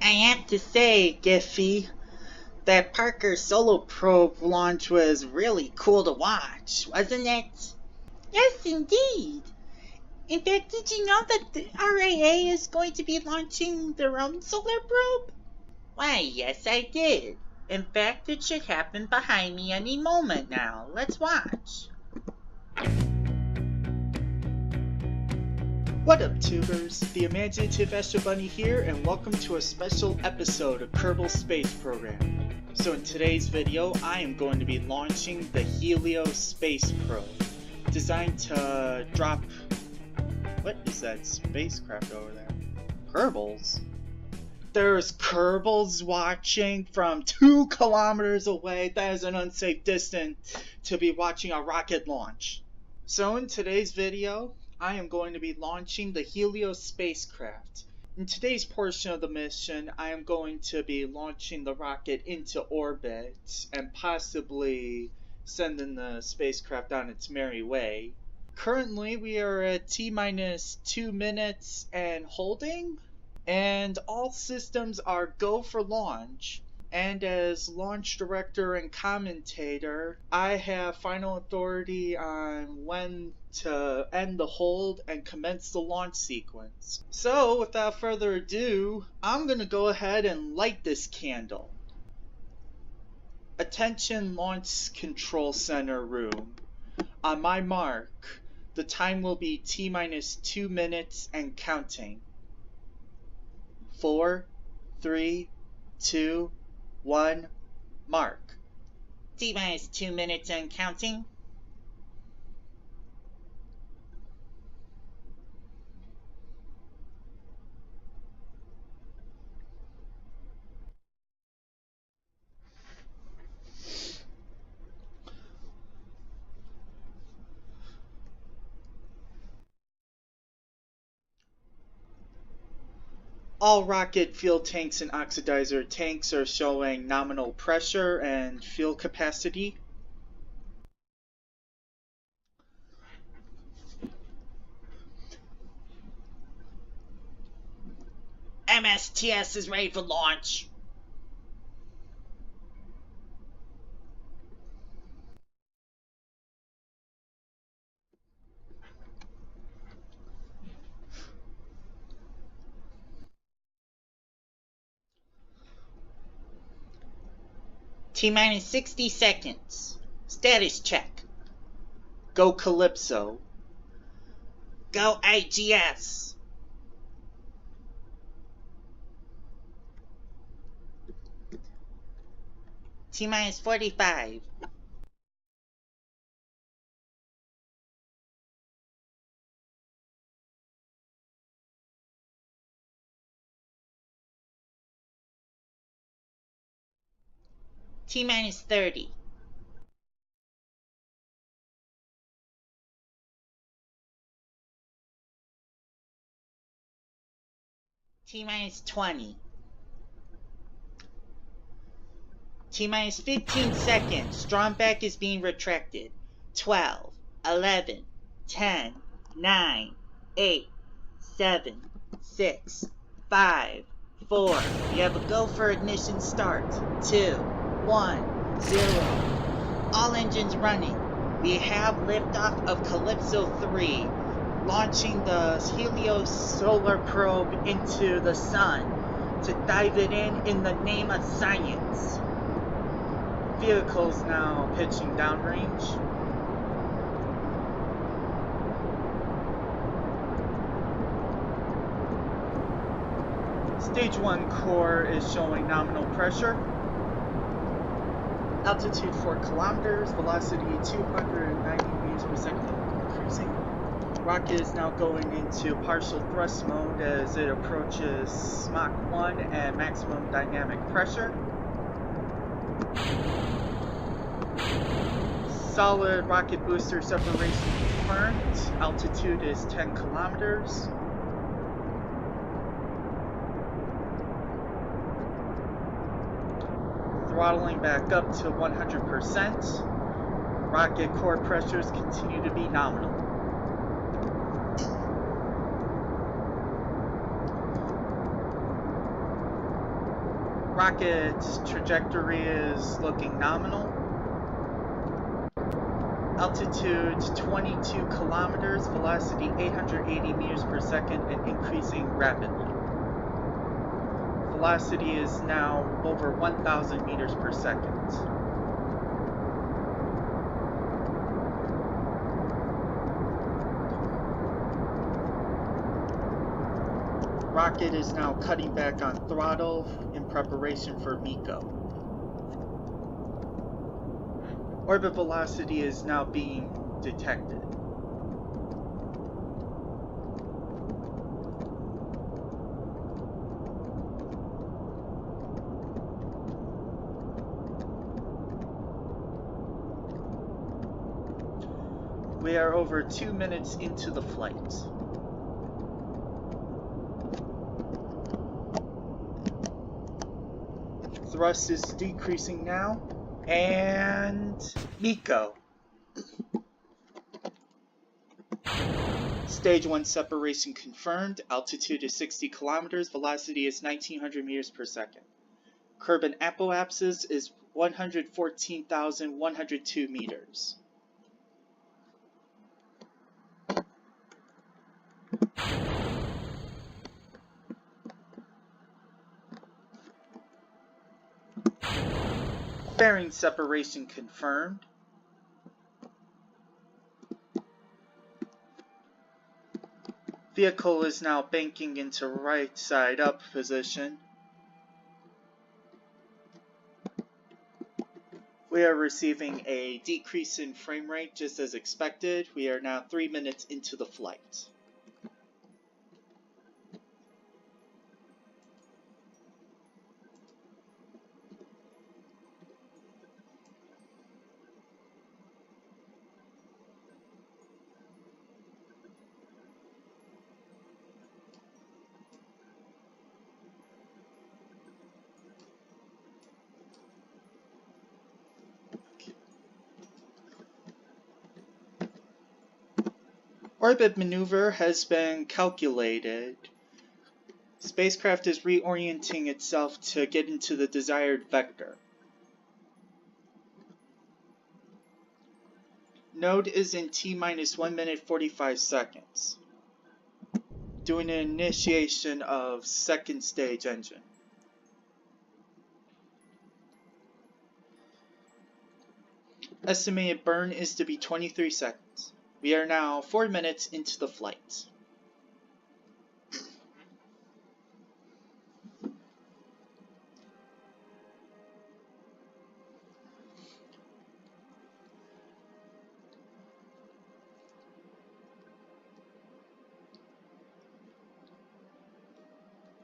I have to say, Giffy, that Parker solo probe launch was really cool to watch, wasn't it? Yes, indeed. In fact, did you know that the RAA is going to be launching their own solar probe? Why, yes, I did. In fact, it should happen behind me any moment now. Let's watch. What up, tubers? The imaginative Astro Bunny here, and welcome to a special episode of Kerbin Space Program. So in today's video, I am going to be launching the Helios space probe, designed to drop... What is that spacecraft over there? Kerbals? There's Kerbals watching from 2 kilometers away. That is an unsafe distance to be watching a rocket launch. So in today's video, I am going to be launching the Helios spacecraft. In today's portion of the mission, I am going to be launching the rocket into orbit and possibly sending the spacecraft on its merry way. Currently, we are at T-minus 2 minutes and holding, and all systems are go for launch. And as launch director and commentator, I have final authority on when to end the hold and commence the launch sequence. So without further ado, I'm going to go ahead and light this candle. Attention Launch Control Center room. On my mark, the time will be T-minus 2 minutes and counting. 4, 3, 2, 1, mark. T-minus 2 minutes and counting. All rocket fuel tanks and oxidizer tanks are showing nominal pressure and fuel capacity. MSTS is ready for launch. T-minus 60 seconds. Status check. Go Calypso. Go IGS. T-minus 45. T-minus 30. T-minus 20. T-minus 15 seconds. Stromback is being retracted. 12, 11, 10, 9, 8, 7, 6, 5, 4. We have a go for ignition start. 2, 1, 0. All engines running. We have liftoff of Calypso 3, launching the Helios solar probe into the sun to dive it in the name of science. Vehicles now pitching downrange. Stage 1 core is showing nominal pressure. Altitude 4 kilometers, velocity 290 meters per second cruising. Rocket is now going into partial thrust mode as it approaches Mach 1 at maximum dynamic pressure. Solid rocket booster separation confirmed. Altitude is 10 kilometers. Throttling back up to 100%. Rocket core pressures continue to be nominal. Rocket's trajectory is looking nominal. Altitude 22 kilometers, velocity 880 meters per second, and increasing rapidly. Velocity is now over 1,000 meters per second. Rocket is now cutting back on throttle in preparation for MECO. Orbit velocity is now being detected. We are over 2 minutes into the flight. Thrust is decreasing now, and MECO. Stage 1 separation confirmed. Altitude is 60 kilometers. Velocity is 1900 meters per second. Kerbin apoapsis is 114,102 meters. Fairing separation confirmed. Vehicle is now banking into right side up position. We are receiving a decrease in frame rate just as expected. We are now 3 minutes into the flight. Orbit maneuver has been calculated. Spacecraft is reorienting itself to get into the desired vector. Node is in T-minus 1 minute 45 seconds. Doing an initiation of second stage engine. Estimated burn is to be 23 seconds. We are now 4 minutes into the flight.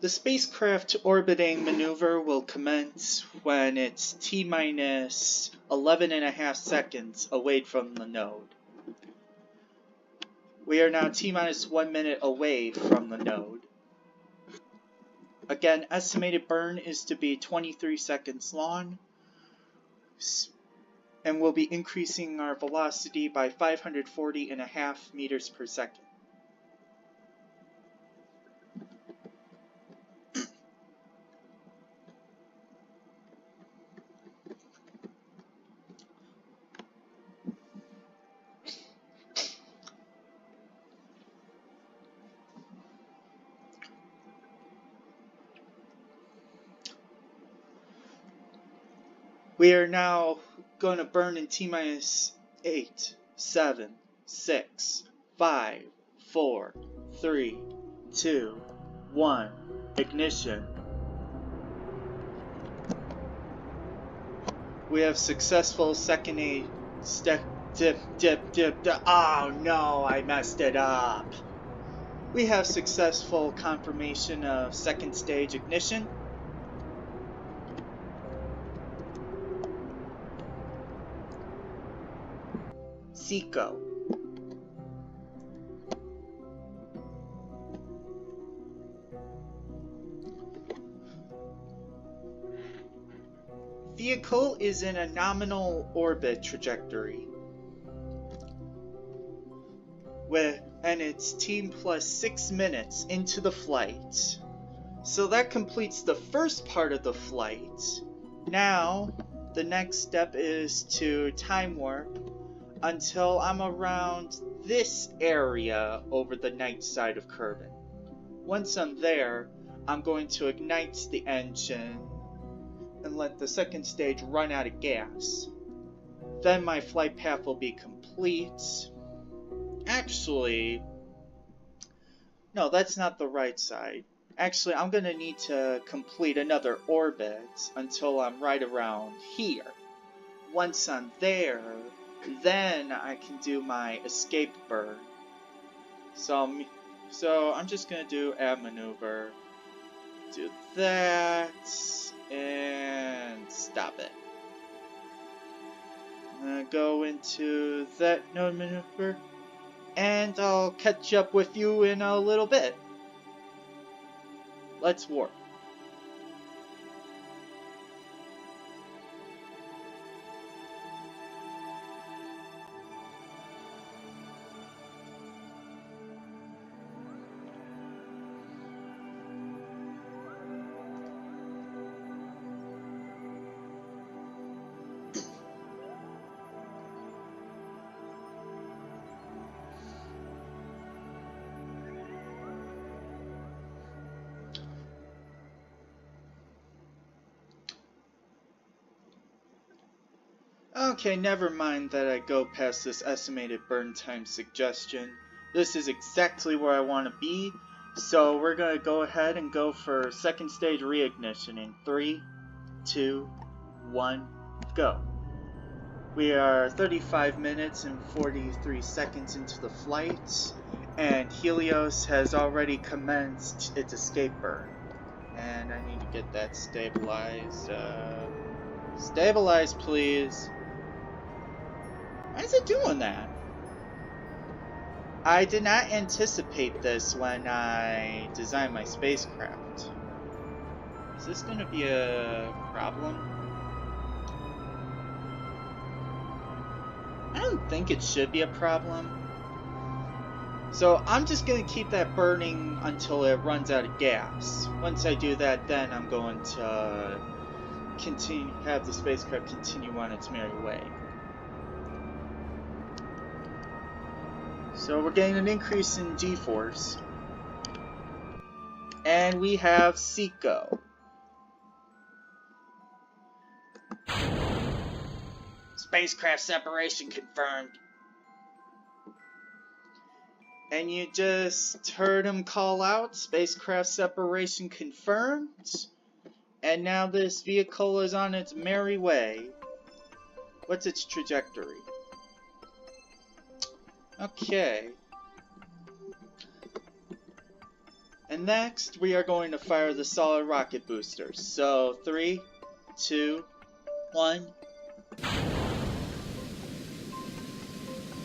The spacecraft orbiting maneuver will commence when it's T-minus 11.5 seconds away from the node. We are now T-minus 1 minute away from the node. Again, estimated burn is to be 23 seconds long, and we'll be increasing our velocity by 540.5 meters per second. We are now going to burn in T-minus 8, 7, 6, 5, 4, 3, 2, 1, ignition. We have successful second oh no, I messed it up. We have successful confirmation of second stage ignition. MECO. Vehicle is in a nominal orbit trajectory, and it's T plus 6 minutes into the flight. So that completes the first part of the flight. Now, the next step is to time warp until I'm around this area over the night side of Kerbin. Once I'm there, I'm going to ignite the engine and let the second stage run out of gas. Then my flight path will be complete. Actually, no, that's not the right side. Actually, I'm going to need to complete another orbit until I'm right around here. Once I'm there, then I can do my escape burn. So I'm just going to do add maneuver, do that, and stop it. I'm going to go into that node maneuver, and I'll catch up with you in a little bit. Let's warp. Okay, never mind that I go past this estimated burn time suggestion. This is exactly where I want to be, so we're going to go ahead and go for second stage reignition in 3, 2, 1, go. We are 35 minutes and 43 seconds into the flight, and Helios has already commenced its escape burn. And I need to get that stabilized. Stabilize, please. Why is it doing that? I did not anticipate this when I designed my spacecraft. Is this going to be a problem? I don't think it should be a problem. So I'm just going to keep that burning until it runs out of gas. Once I do that, then I'm going to have the spacecraft continue on its merry way. So we're getting an increase in G-force. And we have Seco. Spacecraft separation confirmed. And you just heard him call out, spacecraft separation confirmed. And now this vehicle is on its merry way. What's its trajectory? Okay. And next, we are going to fire the solid rocket boosters. So, 3, 2, 1. I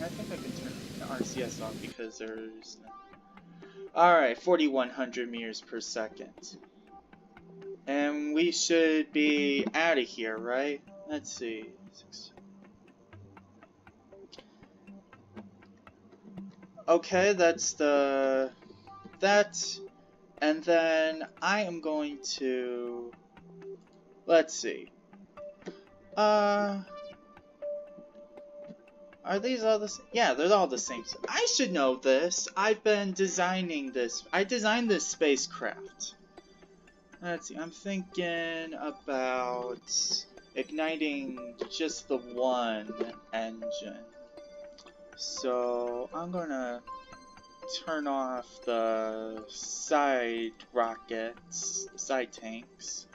think I can turn the RCS off because there's... Alright, 4,100 meters per second. And we should be out of here, right? Let's see. Okay, that's the... that. And then I am going to... Let's see. Are these all the same? Yeah, they're all the same. I should know this. I've been designing this. I designed this spacecraft. Let's see. I'm thinking about igniting just the one engine. So I'm gonna turn off the side rockets, the side tanks.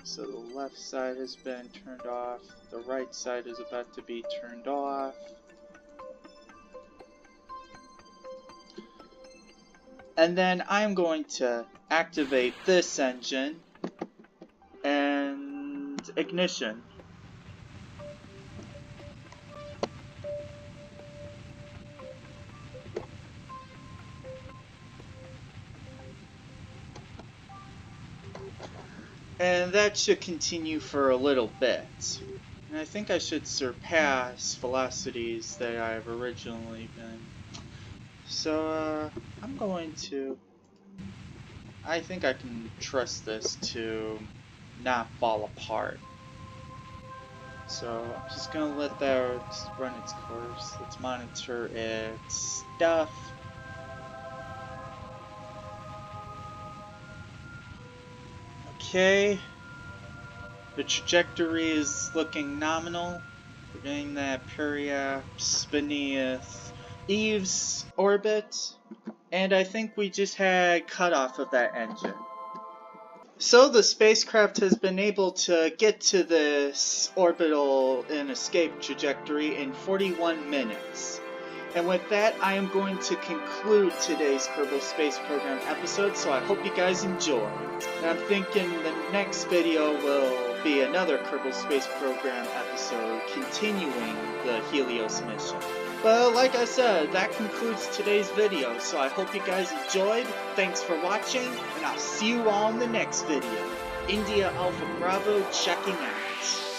So the left side has been turned off, the right side is about to be turned off. And then I'm going to activate this engine and ignition. And that should continue for a little bit. And I think I should surpass velocities that I've originally been. So, I'm going to... I think I can trust this to not fall apart. So I'm just gonna let that run its course. Let's monitor its stuff. Okay. The trajectory is looking nominal. We're getting that periapse beneath Eve's orbit. And I think we just had cutoff of that engine. So the spacecraft has been able to get to this orbital and escape trajectory in 41 minutes. And with that, I am going to conclude today's Kerbal Space Program episode, so I hope you guys enjoyed. And I'm thinking the next video will be another Kerbal Space Program episode continuing the Helios mission. But like I said, that concludes today's video, so I hope you guys enjoyed. Thanks for watching, and I'll see you all in the next video. India Alpha Bravo checking out.